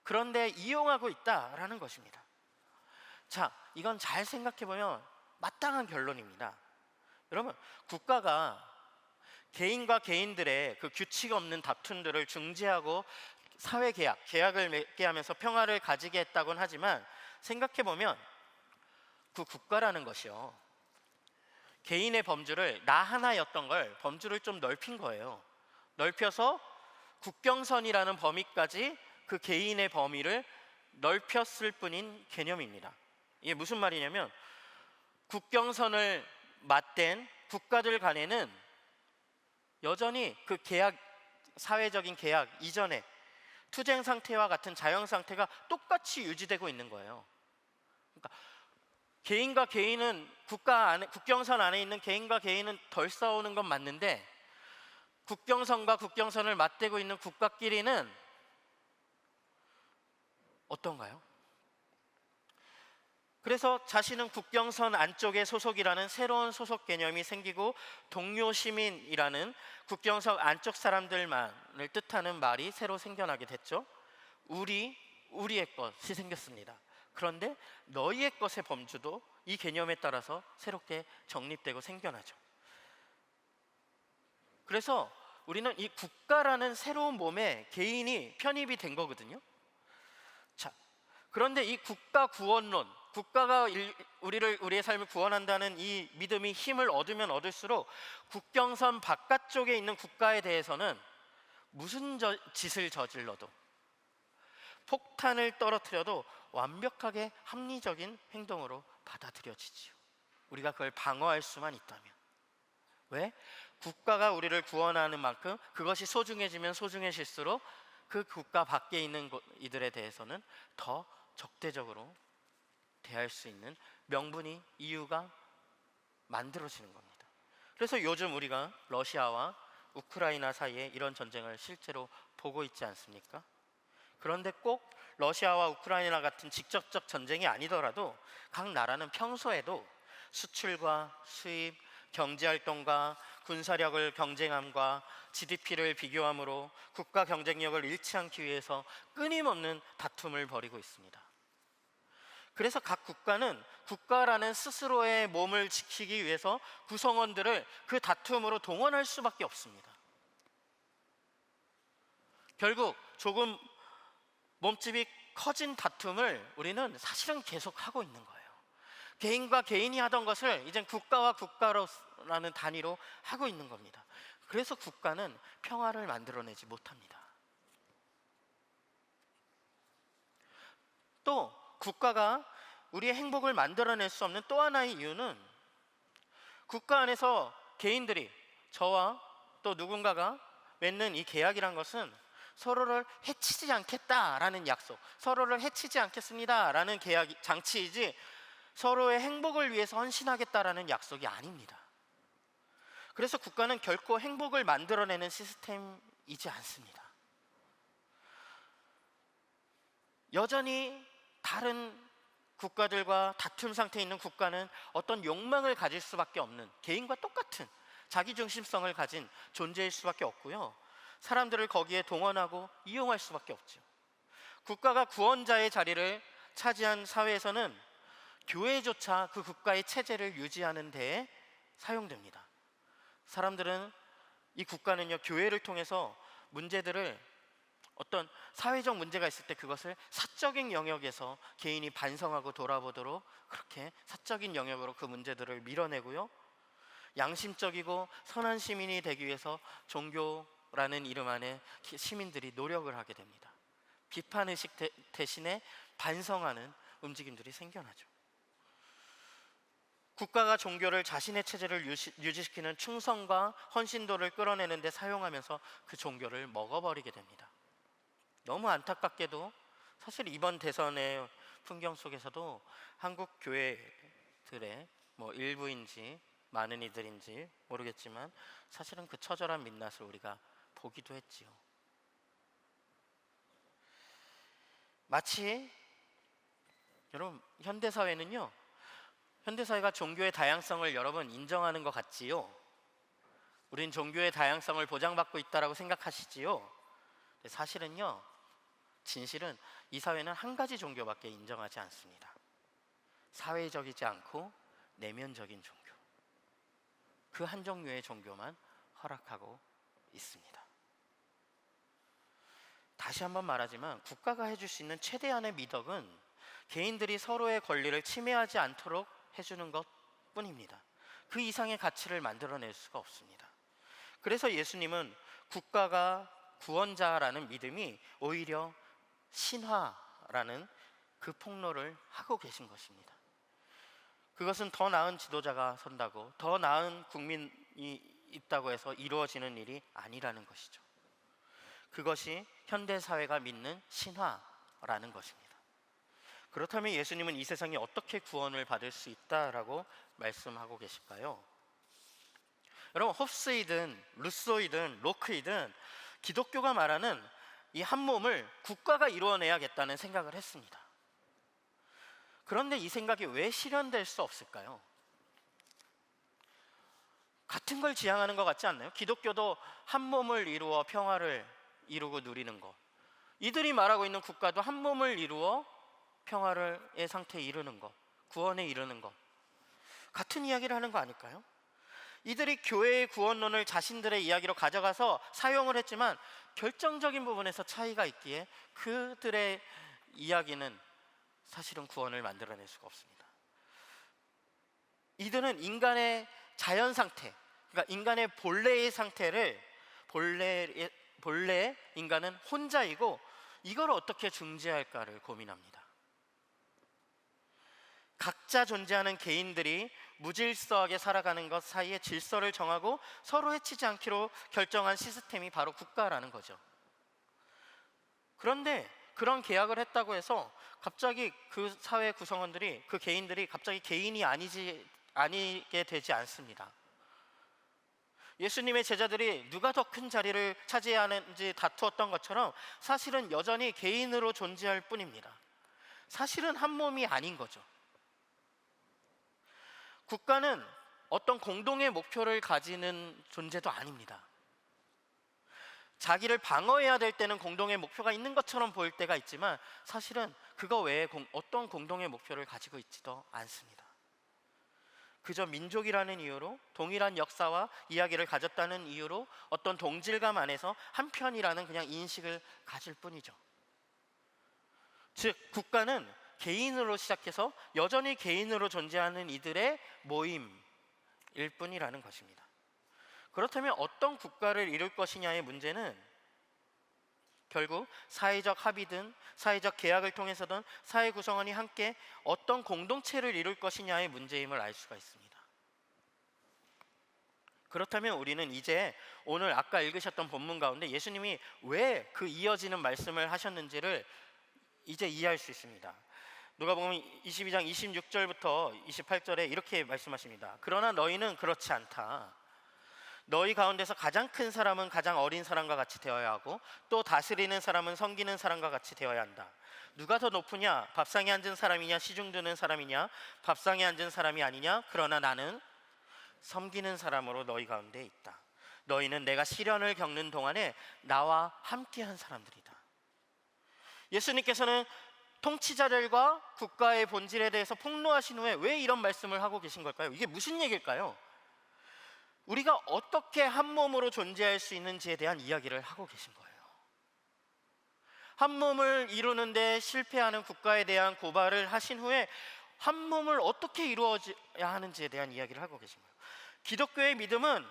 그런데 이용하고 있다라는 것입니다. 자, 이건 잘 생각해보면 마땅한 결론입니다. 여러분, 국가가 개인과 개인들의 그 규칙 없는 다툼들을 중재하고 계약을 맺게 하면서 평화를 가지게 했다곤 하지만 생각해보면 그 국가라는 것이요, 개인의 범주를 나 하나였던 걸 범주를 좀 넓힌 거예요. 넓혀서 국경선이라는 범위까지 그 개인의 범위를 넓혔을 뿐인 개념입니다. 이게 무슨 말이냐면 국경선을 맞댄 국가들 간에는 여전히 그 계약, 사회적인 계약 이전에 투쟁 상태와 같은 자영 상태가 똑같이 유지되고 있는 거예요. 그러니까 개인과 개인은 국경선 안에 있는 개인과 개인은 덜 싸우는 건 맞는데 국경선과 국경선을 맞대고 있는 국가끼리는 어떤가요? 그래서 자신은 국경선 안쪽에 소속이라는 새로운 소속 개념이 생기고 동료 시민이라는 국경선 안쪽 사람들만을 뜻하는 말이 새로 생겨나게 됐죠. 우리의 것이 생겼습니다. 그런데 너희의 것의 범주도 이 개념에 따라서 새롭게 정립되고 생겨나죠. 그래서 우리는 이 국가라는 새로운 몸에 개인이 편입이 된 거거든요. 그런데 이 국가 구원론, 국가가 우리의 삶을 구원한다는 이 믿음이 힘을 얻으면 얻을수록 국경선 바깥쪽에 있는 국가에 대해서는 무슨 짓을 저질러도, 폭탄을 떨어뜨려도 완벽하게 합리적인 행동으로 받아들여지지요. 우리가 그걸 방어할 수만 있다면. 왜? 국가가 우리를 구원하는 만큼 그것이 소중해지면 소중해질수록 그 국가 밖에 있는 이들에 대해서는 더 적대적으로 대할 수 있는 명분이, 이유가 만들어지는 겁니다. 그래서 요즘 우리가 러시아와 우크라이나 사이에 이런 전쟁을 실제로 보고 있지 않습니까? 그런데 꼭 러시아와 우크라이나 같은 직접적 전쟁이 아니더라도 각 나라는 평소에도 수출과 수입, 경제활동과 군사력을 경쟁함과 GDP를 비교함으로 국가 경쟁력을 잃지 않기 위해서 끊임없는 다툼을 벌이고 있습니다. 그래서 각 국가는 국가라는 스스로의 몸을 지키기 위해서 구성원들을 그 다툼으로 동원할 수밖에 없습니다. 결국 조금 몸집이 커진 다툼을 우리는 사실은 계속 하고 있는 거예요. 개인과 개인이 하던 것을 이젠 국가와 국가라는 단위로 하고 있는 겁니다. 그래서 국가는 평화를 만들어내지 못합니다. 또 국가가 우리의 행복을 만들어낼 수 없는 또 하나의 이유는 국가 안에서 개인들이, 저와 또 누군가가 맺는 이 계약이란 것은 서로를 해치지 않겠다라는 약속, 서로를 해치지 않겠습니다라는 계약 장치이지 서로의 행복을 위해서 헌신하겠다라는 약속이 아닙니다. 그래서 국가는 결코 행복을 만들어내는 시스템이지 않습니다. 여전히 다른 국가들과 다툼 상태에 있는 국가는 어떤 욕망을 가질 수밖에 없는, 개인과 똑같은 자기중심성을 가진 존재일 수밖에 없고요, 사람들을 거기에 동원하고 이용할 수밖에 없죠. 국가가 구원자의 자리를 차지한 사회에서는 교회조차 그 국가의 체제를 유지하는 데에 사용됩니다. 사람들은, 이 국가는요, 교회를 통해서 문제들을, 어떤 사회적 문제가 있을 때 그것을 사적인 영역에서 개인이 반성하고 돌아보도록 그렇게 사적인 영역으로 그 문제들을 밀어내고요, 양심적이고 선한 시민이 되기 위해서 종교라는 이름 안에 시민들이 노력을 하게 됩니다. 비판의식 대신에 반성하는 움직임들이 생겨나죠. 국가가 종교를 자신의 체제를 유지시키는 충성과 헌신도를 끌어내는 데 사용하면서 그 종교를 먹어버리게 됩니다. 너무 안타깝게도 사실 이번 대선의 풍경 속에서도 한국 교회들의 일부인지 많은 이들인지 모르겠지만 사실은 그 처절한 민낯을 우리가 보기도 했지요. 마치 여러분, 현대사회는요, 현대사회가 종교의 다양성을 여러분 인정하는 것 같지요? 우린 종교의 다양성을 보장받고 있다고 생각하시지요? 사실은요, 진실은 이 사회는 한 가지 종교밖에 인정하지 않습니다. 사회적이지 않고 내면적인 종교, 그 한 종류의 종교만 허락하고 있습니다. 다시 한번 말하지만 국가가 해줄 수 있는 최대한의 미덕은 개인들이 서로의 권리를 침해하지 않도록 해주는 것 뿐입니다. 그 이상의 가치를 만들어낼 수가 없습니다. 그래서 예수님은 국가가 구원자라는 믿음이 오히려 신화라는 그 폭로를 하고 계신 것입니다. 그것은 더 나은 지도자가 선다고, 더 나은 국민이 있다고 해서 이루어지는 일이 아니라는 것이죠. 그것이 현대사회가 믿는 신화라는 것입니다. 그렇다면 예수님은 이 세상이 어떻게 구원을 받을 수 있다라고 말씀하고 계실까요? 여러분, 홉스이든 루소이든 로크이든 기독교가 말하는 이 한 몸을 국가가 이루어내야겠다는 생각을 했습니다. 그런데 이 생각이 왜 실현될 수 없을까요? 같은 걸 지향하는 것 같지 않나요? 기독교도 한 몸을 이루어 평화를 이루고 누리는 것, 이들이 말하고 있는 국가도 한 몸을 이루어 평화의 상태에 이르는 것, 구원에 이르는 것, 같은 이야기를 하는 거 아닐까요? 이들이 교회의 구원론을 자신들의 이야기로 가져가서 사용을 했지만 결정적인 부분에서 차이가 있기에 그들의 이야기는 사실은 구원을 만들어낼 수가 없습니다. 이들은 인간의 자연 상태, 그러니까 인간의 본래의 상태를, 본래 인간은 혼자이고 이걸 어떻게 중재할까를 고민합니다. 각자 존재하는 개인들이 무질서하게 살아가는 것 사이에 질서를 정하고 서로 해치지 않기로 결정한 시스템이 바로 국가라는 거죠. 그런데 그런 계약을 했다고 해서 갑자기 그 사회 구성원들이, 그 개인들이 갑자기 개인이 아니게 되지 않습니다. 예수님의 제자들이 누가 더 큰 자리를 차지해야 하는지 다투었던 것처럼 사실은 여전히 개인으로 존재할 뿐입니다. 사실은 한 몸이 아닌 거죠. 국가는 어떤 공동의 목표를 가지는 존재도 아닙니다. 자기를 방어해야 될 때는 공동의 목표가 있는 것처럼 보일 때가 있지만 사실은 그거 외에 어떤 공동의 목표를 가지고 있지도 않습니다. 그저 민족이라는 이유로, 동일한 역사와 이야기를 가졌다는 이유로 어떤 동질감 안에서 한편이라는 그냥 인식을 가질 뿐이죠. 즉 국가는 개인으로 시작해서 여전히 개인으로 존재하는 이들의 모임일 뿐이라는 것입니다. 그렇다면 어떤 국가를 이룰 것이냐의 문제는 결국 사회적 합의든 사회적 계약을 통해서든 사회 구성원이 함께 어떤 공동체를 이룰 것이냐의 문제임을 알 수가 있습니다. 그렇다면 우리는 이제 오늘 아까 읽으셨던 본문 가운데 예수님이 왜 그 이어지는 말씀을 하셨는지를 이제 이해할 수 있습니다. 누가복음 22장 26절부터 28절에 이렇게 말씀하십니다. 그러나 너희는 그렇지 않다. 너희 가운데서 가장 큰 사람은 가장 어린 사람과 같이 되어야 하고 또 다스리는 사람은 섬기는 사람과 같이 되어야 한다. 누가 더 높으냐? 밥상에 앉은 사람이냐? 시중 드는 사람이냐? 밥상에 앉은 사람이 아니냐? 그러나 나는 섬기는 사람으로 너희 가운데 있다. 너희는 내가 시련을 겪는 동안에 나와 함께한 사람들이다. 예수님께서는 통치자들과 국가의 본질에 대해서 폭로하신 후에 왜 이런 말씀을 하고 계신 걸까요? 이게 무슨 얘기일까요? 우리가 어떻게 한 몸으로 존재할 수 있는지에 대한 이야기를 하고 계신 거예요. 한 몸을 이루는데 실패하는 국가에 대한 고발을 하신 후에 한 몸을 어떻게 이루어야 하는지에 대한 이야기를 하고 계신 거예요. 기독교의 믿음은,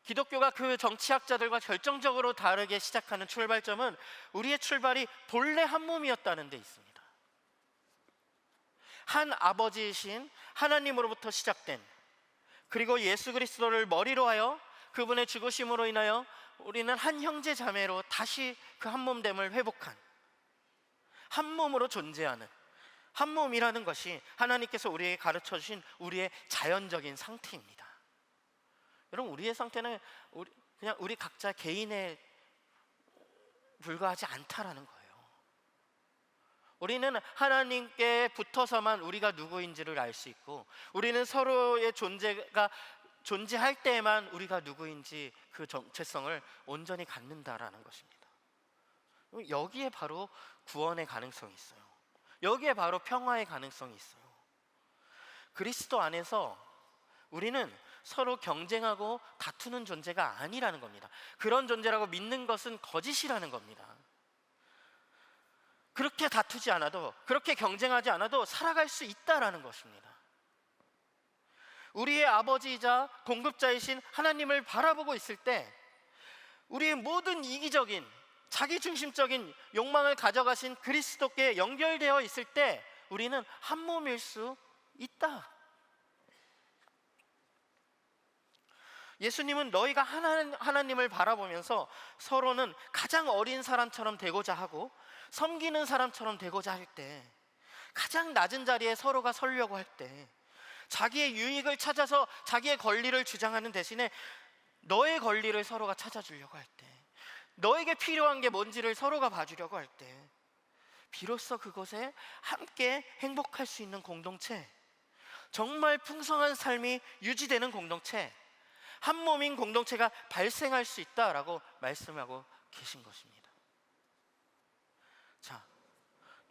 기독교가 그 정치학자들과 결정적으로 다르게 시작하는 출발점은 우리의 출발이 본래 한 몸이었다는 데 있습니다. 한 아버지이신 하나님으로부터 시작된, 그리고 예수 그리스도를 머리로 하여 그분의 죽으심으로 인하여 우리는 한 형제 자매로 다시 그 한 몸됨을 회복한, 한 몸으로 존재하는 한 몸이라는 것이 하나님께서 우리에게 가르쳐 주신 우리의 자연적인 상태입니다. 여러분, 우리의 상태는 그냥 우리 각자 개인에 불과하지 않다라는 거예요. 우리는 하나님께 붙어서만 우리가 누구인지를 알 수 있고, 우리는 서로의 존재가 존재할 때에만 우리가 누구인지 그 정체성을 온전히 갖는다라는 것입니다. 여기에 바로 구원의 가능성이 있어요. 여기에 바로 평화의 가능성이 있어요. 그리스도 안에서 우리는 서로 경쟁하고 다투는 존재가 아니라는 겁니다. 그런 존재라고 믿는 것은 거짓이라는 겁니다. 그렇게 다투지 않아도, 그렇게 경쟁하지 않아도 살아갈 수 있다라는 것입니다. 우리의 아버지이자 공급자이신 하나님을 바라보고 있을 때 우리의 모든 이기적인 자기중심적인 욕망을 가져가신 그리스도께 연결되어 있을 때 우리는 한 몸일 수 있다. 예수님은 너희가 하나님을 바라보면서 서로는 가장 어린 사람처럼 되고자 하고 섬기는 사람처럼 되고자 할 때, 가장 낮은 자리에 서로가 서려고 할 때, 자기의 유익을 찾아서 자기의 권리를 주장하는 대신에 너의 권리를 서로가 찾아주려고 할 때, 너에게 필요한 게 뭔지를 서로가 봐주려고 할 때, 비로소 그곳에 함께 행복할 수 있는 공동체, 정말 풍성한 삶이 유지되는 공동체, 한 몸인 공동체가 발생할 수 있다라고 말씀하고 계신 것입니다. 자,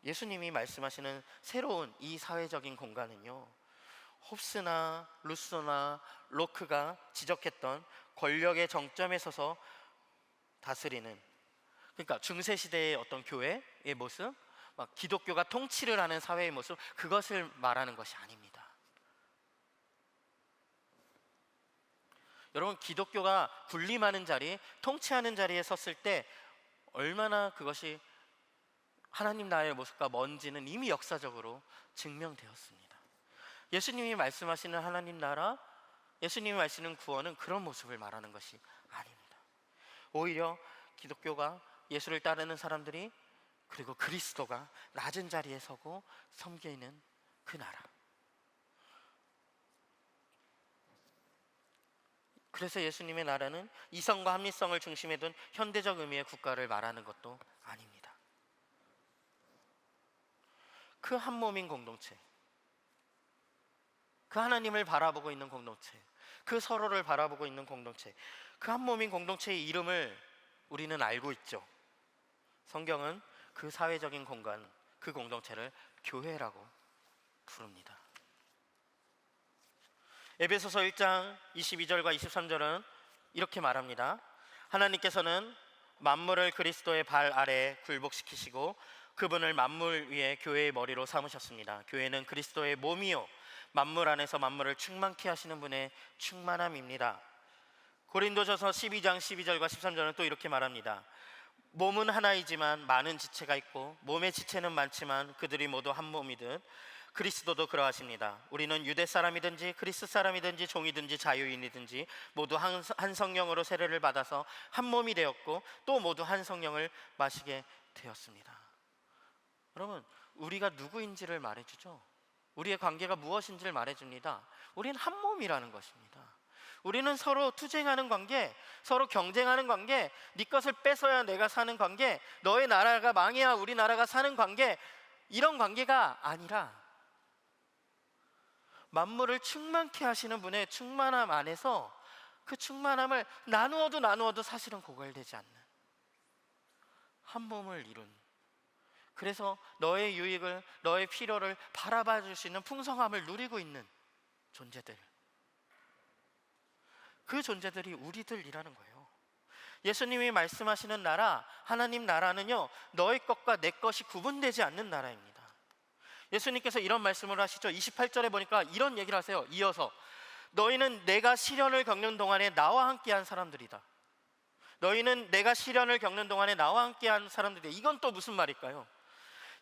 예수님이 말씀하시는 새로운 이 사회적인 공간은요, 홉스나 루소나 로크가 지적했던 권력의 정점에 서서 다스리는, 그러니까 중세시대의 어떤 교회의 모습, 막 기독교가 통치를 하는 사회의 모습, 그것을 말하는 것이 아닙니다. 여러분, 기독교가 군림하는 자리, 통치하는 자리에 섰을 때 얼마나 그것이 하나님 나라의 모습과 먼지는 이미 역사적으로 증명되었습니다. 예수님이 말씀하시는 하나님 나라, 예수님이 말씀하시는 구원은 그런 모습을 말하는 것이 아닙니다. 오히려 기독교가, 예수를 따르는 사람들이, 그리고 그리스도가 낮은 자리에 서고 섬기는 그 나라, 그래서 예수님의 나라는 이성과 합리성을 중심에 둔 현대적 의미의 국가를 말하는 것도 아닙니다. 그 한 몸인 공동체, 그 하나님을 바라보고 있는 공동체, 그 서로를 바라보고 있는 공동체, 그 한 몸인 공동체의 이름을 우리는 알고 있죠. 성경은 그 사회적인 공간, 그 공동체를 교회라고 부릅니다. 에베소서 1장 22절과 23절은 이렇게 말합니다. 하나님께서는 만물을 그리스도의 발 아래에 굴복시키시고 그분을 만물 위에 교회의 머리로 삼으셨습니다. 교회는 그리스도의 몸이요 만물 안에서 만물을 충만케 하시는 분의 충만함입니다. 고린도전서 12장 12절과 13절은 또 이렇게 말합니다. 몸은 하나이지만 많은 지체가 있고 몸의 지체는 많지만 그들이 모두 한 몸이듯 그리스도도 그러하십니다. 우리는 유대 사람이든지 그리스 사람이든지 종이든지 자유인이든지 모두 한 성령으로 세례를 받아서 한 몸이 되었고 또 모두 한 성령을 마시게 되었습니다. 여러분, 우리가 누구인지를 말해주죠. 우리의 관계가 무엇인지를 말해줍니다. 우리는 한 몸이라는 것입니다. 우리는 서로 투쟁하는 관계, 서로 경쟁하는 관계, 네 것을 뺏어야 내가 사는 관계, 너의 나라가 망해야 우리 나라가 사는 관계, 이런 관계가 아니라 만물을 충만케 하시는 분의 충만함 안에서 그 충만함을 나누어도 사실은 고갈되지 않는 한 몸을 이룬, 그래서 너의 유익을, 너의 필요를 바라봐 줄 수 있는 풍성함을 누리고 있는 존재들, 그 존재들이 우리들이라는 거예요. 예수님이 말씀하시는 나라, 하나님 나라는요, 너의 것과 내 것이 구분되지 않는 나라입니다. 예수님께서 이런 말씀을 하시죠. 28절에 보니까 이런 얘기를 하세요. 이어서 너희는 내가 시련을 겪는 동안에 나와 함께한 사람들이다. 너희는 내가 시련을 겪는 동안에 나와 함께한 사람들이다. 이건 또 무슨 말일까요?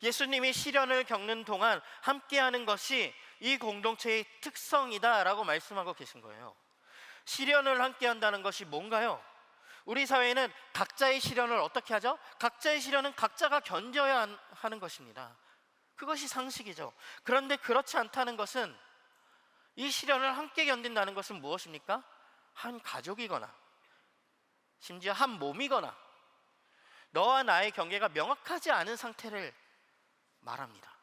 예수님이 시련을 겪는 동안 함께하는 것이 이 공동체의 특성이다라고 말씀하고 계신 거예요. 시련을 함께한다는 것이 뭔가요? 우리 사회는 각자의 시련을 어떻게 하죠? 각자의 시련은 각자가 견뎌야 하는 것입니다. 그것이 상식이죠. 그런데 그렇지 않다는 것은, 이 시련을 함께 견딘다는 것은 무엇입니까? 한 가족이거나 심지어 한 몸이거나 너와 나의 경계가 명확하지 않은 상태를 말합니다.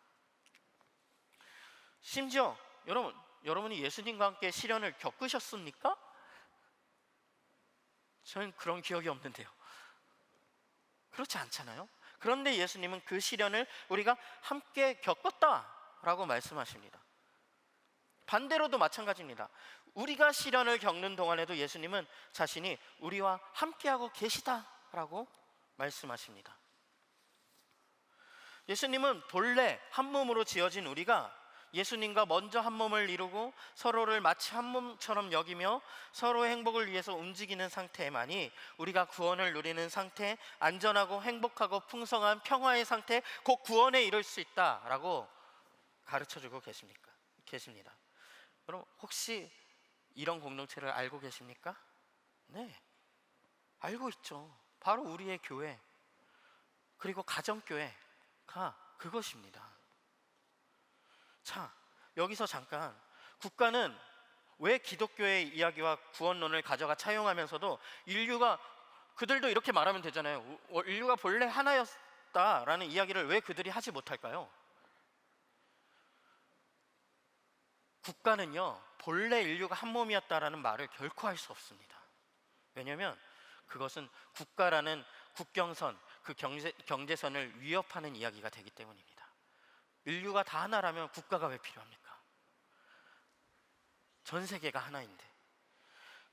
심지어 여러분이 예수님과 함께 시련을 겪으셨습니까? 저는 그런 기억이 없는데요. 그렇지 않잖아요. 그런데 예수님은 그 시련을 우리가 함께 겪었다라고 말씀하십니다. 반대로도 마찬가지입니다. 우리가 시련을 겪는 동안에도 예수님은 자신이 우리와 함께하고 계시다라고 말씀하십니다. 예수님은 본래 한 몸으로 지어진 우리가 예수님과 먼저 한 몸을 이루고 서로를 마치 한 몸처럼 여기며 서로의 행복을 위해서 움직이는 상태만이 우리가 구원을 누리는 상태, 안전하고 행복하고 풍성한 평화의 상태, 곧 구원에 이를 수 있다라고 가르쳐주고 계십니다. 여러분, 혹시 이런 공동체를 알고 계십니까? 네, 알고 있죠. 바로 우리의 교회, 그리고 가정교회가 그것입니다. 자, 여기서 잠깐, 국가는 왜 기독교의 이야기와 구원론을 가져가 차용하면서도 인류가, 그들도 이렇게 말하면 되잖아요. 인류가 본래 하나였다라는 이야기를 왜 그들이 하지 못할까요? 국가는요, 본래 인류가 한 몸이었다라는 말을 결코 할 수 없습니다. 왜냐하면 그것은 국가라는 국경선, 그 경제선을 위협하는 이야기가 되기 때문입니다. 인류가 다 하나라면 국가가 왜 필요합니까? 전 세계가 하나인데.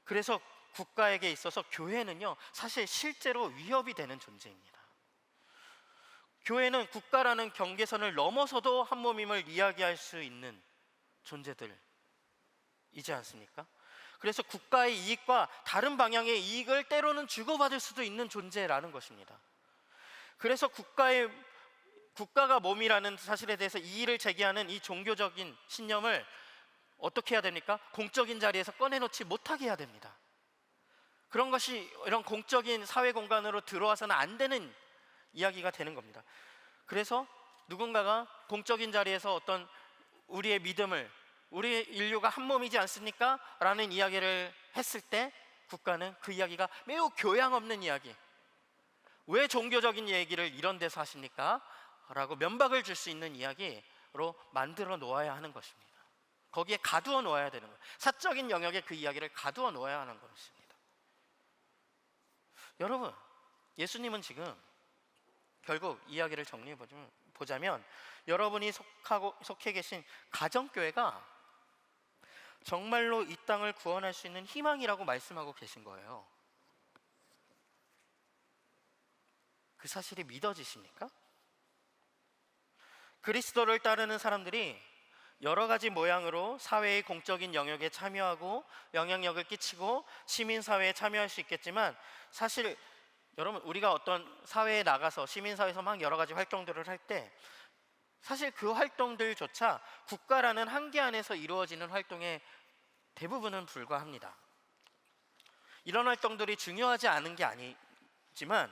그래서 국가에게 있어서 교회는요, 사실 실제로 위협이 되는 존재입니다. 교회는 국가라는 경계선을 넘어서도 한 몸임을 이야기할 수 있는 존재들이지 않습니까? 그래서 국가의 이익과 다른 방향의 이익을 때로는 주고받을 수도 있는 존재라는 것입니다. 그래서 국가가 몸이라는 사실에 대해서 이의를 제기하는 이 종교적인 신념을 어떻게 해야 됩니까? 공적인 자리에서 꺼내놓지 못하게 해야 됩니다. 그런 것이 이런 공적인 사회 공간으로 들어와서는 안 되는 이야기가 되는 겁니다. 그래서 누군가가 공적인 자리에서 어떤 우리의 믿음을, 우리 인류가 한 몸이지 않습니까? 라는 이야기를 했을 때 국가는 그 이야기가 매우 교양 없는 이야기, 왜 종교적인 얘기를 이런 데서 하십니까? 라고 면박을 줄 수 있는 이야기로 만들어 놓아야 하는 것입니다. 거기에 가두어 놓아야 되는 거예요. 사적인 영역에 그 이야기를 가두어 놓아야 하는 것입니다. 여러분, 예수님은 지금 결국 이야기를 정리해 보자면 여러분이 속해 계신 가정교회가 정말로 이 땅을 구원할 수 있는 희망이라고 말씀하고 계신 거예요. 그 사실이 믿어지십니까? 그리스도를 따르는 사람들이 여러 가지 모양으로 사회의 공적인 영역에 참여하고 영향력을 끼치고 시민사회에 참여할 수 있겠지만, 사실 여러분, 우리가 어떤 사회에 나가서 시민사회에서 막 여러 가지 활동들을 할 때 사실 그 활동들조차 국가라는 한계 안에서 이루어지는 활동의 대부분은 불과합니다. 이런 활동들이 중요하지 않은 게 아니지만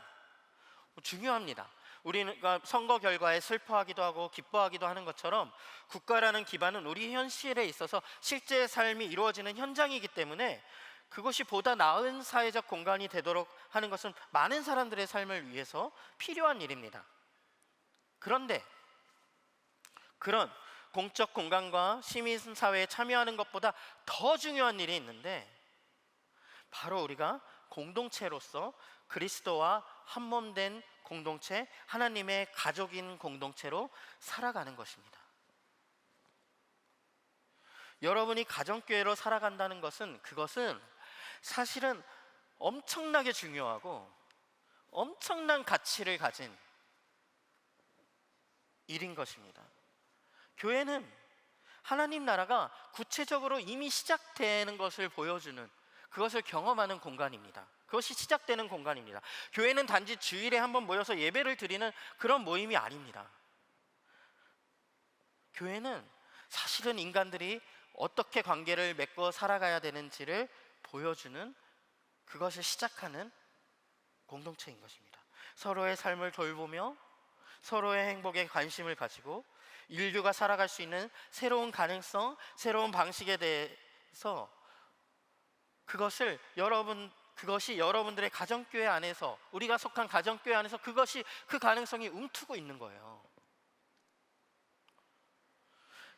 중요합니다. 우리가 선거 결과에 슬퍼하기도 하고 기뻐하기도 하는 것처럼 국가라는 기반은 우리 현실에 있어서 실제 삶이 이루어지는 현장이기 때문에 그것이 보다 나은 사회적 공간이 되도록 하는 것은 많은 사람들의 삶을 위해서 필요한 일입니다. 그런데 그런 공적 공간과 시민사회에 참여하는 것보다 더 중요한 일이 있는데, 바로 우리가 공동체로서 그리스도와 한몸된 공동체, 하나님의 가족인 공동체로 살아가는 것입니다. 여러분이 가정교회로 살아간다는 것은, 그것은 사실은 엄청나게 중요하고 엄청난 가치를 가진 일인 것입니다. 교회는 하나님 나라가 구체적으로 이미 시작되는 것을 보여주는, 그것을 경험하는 공간입니다. 그것이 시작되는 공간입니다. 교회는 단지 주일에 한번 모여서 예배를 드리는 그런 모임이 아닙니다. 교회는 사실은 인간들이 어떻게 관계를 맺고 살아가야 되는지를 보여주는, 그것을 시작하는 공동체인 것입니다. 서로의 삶을 돌보며 서로의 행복에 관심을 가지고 인류가 살아갈 수 있는 새로운 가능성, 새로운 방식에 대해서 그것이 여러분들의 가정교회 안에서, 우리가 속한 가정교회 안에서 그 가능성이 움트고 있는 거예요.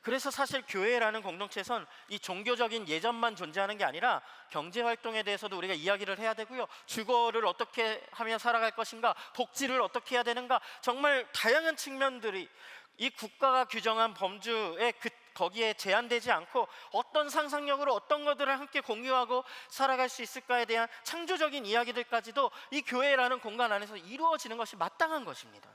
그래서 사실 교회라는 공동체에선 이 종교적인 예전만 존재하는 게 아니라 경제활동에 대해서도 우리가 이야기를 해야 되고요, 주거를 어떻게 하며 살아갈 것인가, 복지를 어떻게 해야 되는가, 정말 다양한 측면들이 이 국가가 규정한 범주에 거기에 제한되지 않고 어떤 상상력으로 어떤 것들을 함께 공유하고 살아갈 수 있을까에 대한 창조적인 이야기들까지도 이 교회라는 공간 안에서 이루어지는 것이 마땅한 것입니다.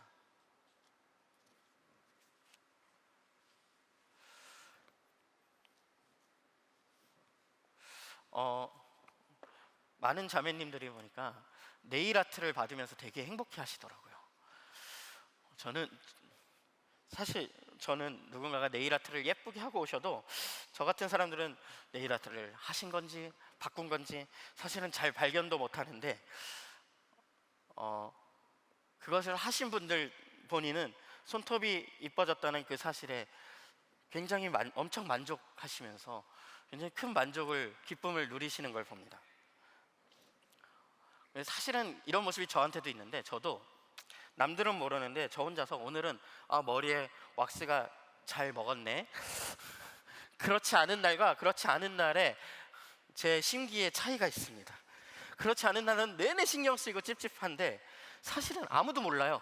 많은 자매님들이 보니까 네일 아트를 받으면서 되게 행복해 하시더라고요. 저는 누군가가 네일 아트를 예쁘게 하고 오셔도 저 같은 사람들은 네일 아트를 하신 건지 바꾼 건지 사실은 잘 발견도 못 하는데, 그것을 하신 분들 본인은 손톱이 이뻐졌다는 그 사실에 굉장히 엄청 만족하시면서 굉장히 큰 기쁨을 누리시는 걸 봅니다. 사실은 이런 모습이 저한테도 있는데, 저도 남들은 모르는데 저 혼자서 오늘은 머리에 왁스가 잘 먹었네 그렇지 않은 날과 그렇지 않은 날에 제 심기에 차이가 있습니다. 그렇지 않은 날은 내내 신경 쓰이고 찝찝한데 사실은 아무도 몰라요.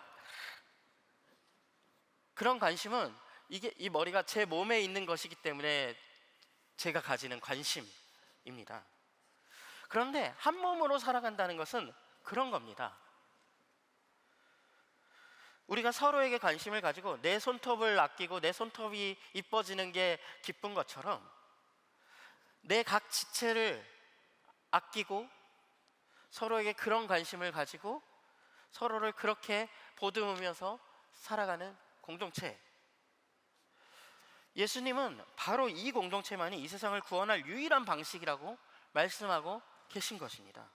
그런 관심은 이 머리가 제 몸에 있는 것이기 때문에 제가 가지는 관심입니다. 그런데 한 몸으로 살아간다는 것은 그런 겁니다. 우리가 서로에게 관심을 가지고 내 손톱을 아끼고 내 손톱이 이뻐지는 게 기쁜 것처럼 내 각 지체를 아끼고 서로에게 그런 관심을 가지고 서로를 그렇게 보듬으면서 살아가는 공동체, 예수님은 바로 이 공동체만이 이 세상을 구원할 유일한 방식이라고 말씀하고 계신 것입니다.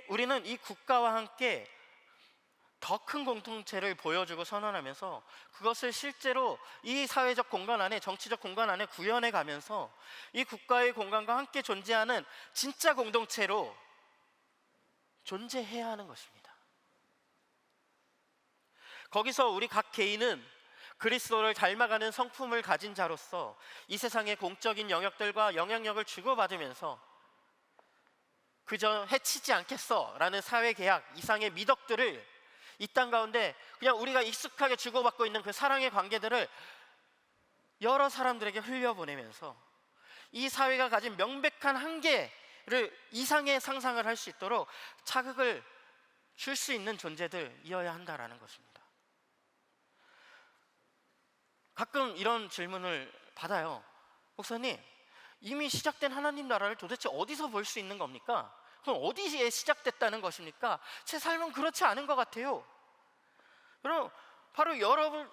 우리는 이 국가와 함께 더 큰 공동체를 보여주고 선언하면서 그것을 실제로 이 사회적 공간 안에, 정치적 공간 안에 구현해 가면서 이 국가의 공간과 함께 존재하는 진짜 공동체로 존재해야 하는 것입니다. 거기서 우리 각 개인은 그리스도를 닮아가는 성품을 가진 자로서 이 세상의 공적인 영역들과 영향력을 주고받으면서 그저 해치지 않겠어 라는 사회계약 이상의 미덕들을 이 땅 가운데 그냥 우리가 익숙하게 주고받고 있는 그 사랑의 관계들을 여러 사람들에게 흘려보내면서 이 사회가 가진 명백한 한계를 이상의 상상을 할 수 있도록 자극을 줄 수 있는 존재들이어야 한다라는 것입니다. 가끔 이런 질문을 받아요. 목사님, 이미 시작된 하나님 나라를 도대체 어디서 볼 수 있는 겁니까? 그럼 어디에 시작됐다는 것입니까? 제 삶은 그렇지 않은 것 같아요. 그럼 바로 여러분의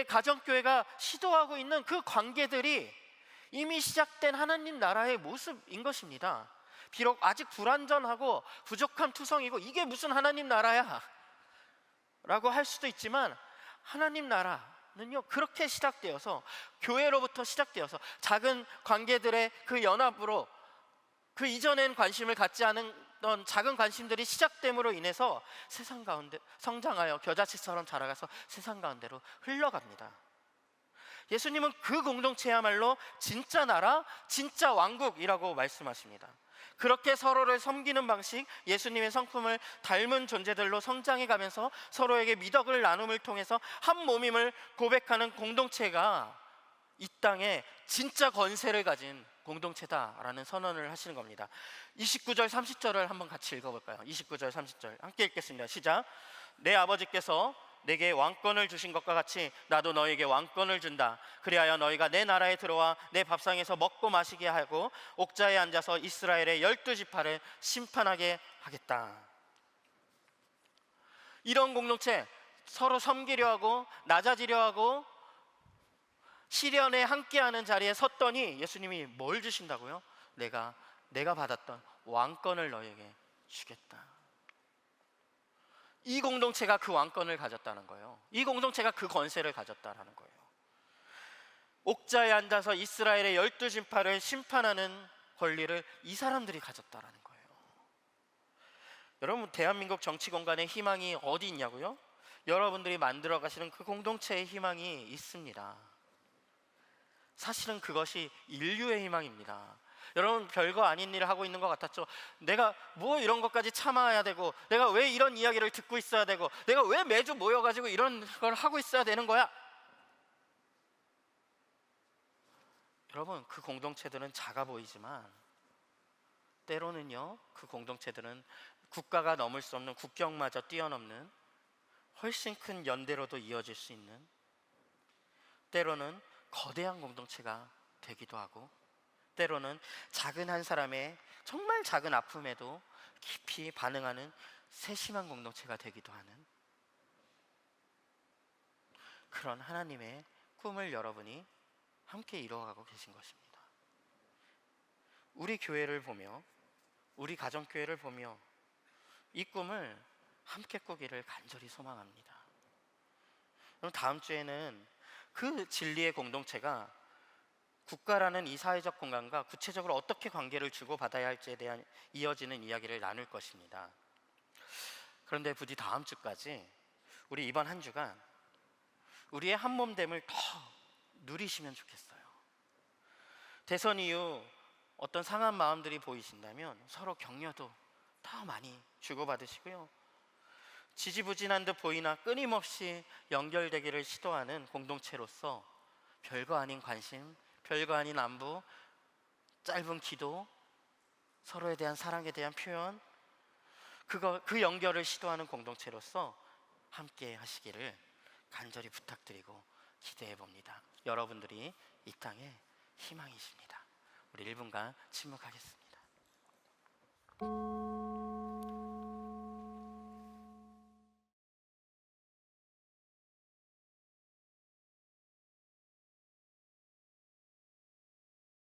가정교회가 시도하고 있는 그 관계들이 이미 시작된 하나님 나라의 모습인 것입니다. 비록 아직 불완전하고 부족한 투성이고 이게 무슨 하나님 나라야 라고 할 수도 있지만, 하나님 나라는요 그렇게 시작되어서, 교회로부터 시작되어서 작은 관계들의 그 연합으로 그 이전엔 관심을 갖지 않았던 작은 관심들이 시작됨으로 인해서 세상 가운데 성장하여 겨자씨처럼 자라가서 세상 가운데로 흘러갑니다. 예수님은 그 공동체야말로 진짜 나라, 진짜 왕국이라고 말씀하십니다. 그렇게 서로를 섬기는 방식, 예수님의 성품을 닮은 존재들로 성장해 가면서 서로에게 미덕을 나눔을 통해서 한 몸임을 고백하는 공동체가 이 땅에 진짜 권세를 가진 공동체다라는 선언을 하시는 겁니다. 29절 30절을 한번 같이 읽어볼까요? 29절 30절 함께 읽겠습니다. 시작. 내 아버지께서 내게 왕권을 주신 것과 같이 나도 너에게 왕권을 준다. 그리하여 너희가 내 나라에 들어와 내 밥상에서 먹고 마시게 하고 옥자에 앉아서 이스라엘의 12지파를 심판하게 하겠다. 이런 공동체, 서로 섬기려 하고 낮아지려 하고 시련에 함께하는 자리에 섰더니 예수님이 뭘 주신다고요? 내가 받았던 왕권을 너에게 주겠다. 이 공동체가 그 왕권을 가졌다는 거예요. 이 공동체가 그 권세를 가졌다는 거예요. 옥자에 앉아서 이스라엘의 12지파를 심판하는 권리를 이 사람들이 가졌다는 거예요. 여러분, 대한민국 정치 공간에 희망이 어디 있냐고요? 여러분들이 만들어 가시는 그 공동체의 희망이 있습니다. 사실은 그것이 인류의 희망입니다. 여러분, 별거 아닌 일을 하고 있는 것 같았죠? 내가 뭐 이런 것까지 참아야 되고, 내가 왜 이런 이야기를 듣고 있어야 되고, 내가 왜 매주 모여가지고 이런 걸 하고 있어야 되는 거야? 여러분, 그 공동체들은 작아 보이지만 때로는요 그 공동체들은 국가가 넘을 수 없는 국경마저 뛰어넘는 훨씬 큰 연대로도 이어질 수 있는, 때로는 거대한 공동체가 되기도 하고, 때로는 작은 한 사람의 정말 작은 아픔에도 깊이 반응하는 세심한 공동체가 되기도 하는 그런 하나님의 꿈을 여러분이 함께 이루어가고 계신 것입니다. 우리 교회를 보며, 우리 가정교회를 보며 이 꿈을 함께 꾸기를 간절히 소망합니다. 그럼 다음 주에는 그 진리의 공동체가 국가라는 이 사회적 공간과 구체적으로 어떻게 관계를 주고받아야 할지에 대한 이어지는 이야기를 나눌 것입니다. 그런데 부디 다음 주까지 우리 이번 한 주간 우리의 한몸됨을 더 누리시면 좋겠어요. 대선 이후 어떤 상한 마음들이 보이신다면 서로 격려도 더 많이 주고받으시고요, 지지부진한 듯 보이나 끊임없이 연결되기를 시도하는 공동체로서 별거 아닌 관심, 별거 아닌 안부, 짧은 기도, 서로에 대한 사랑에 대한 표현, 그 연결을 시도하는 공동체로서 함께 하시기를 간절히 부탁드리고 기대해 봅니다. 여러분들이 이 땅의 희망이십니다. 우리 1분간 침묵하겠습니다.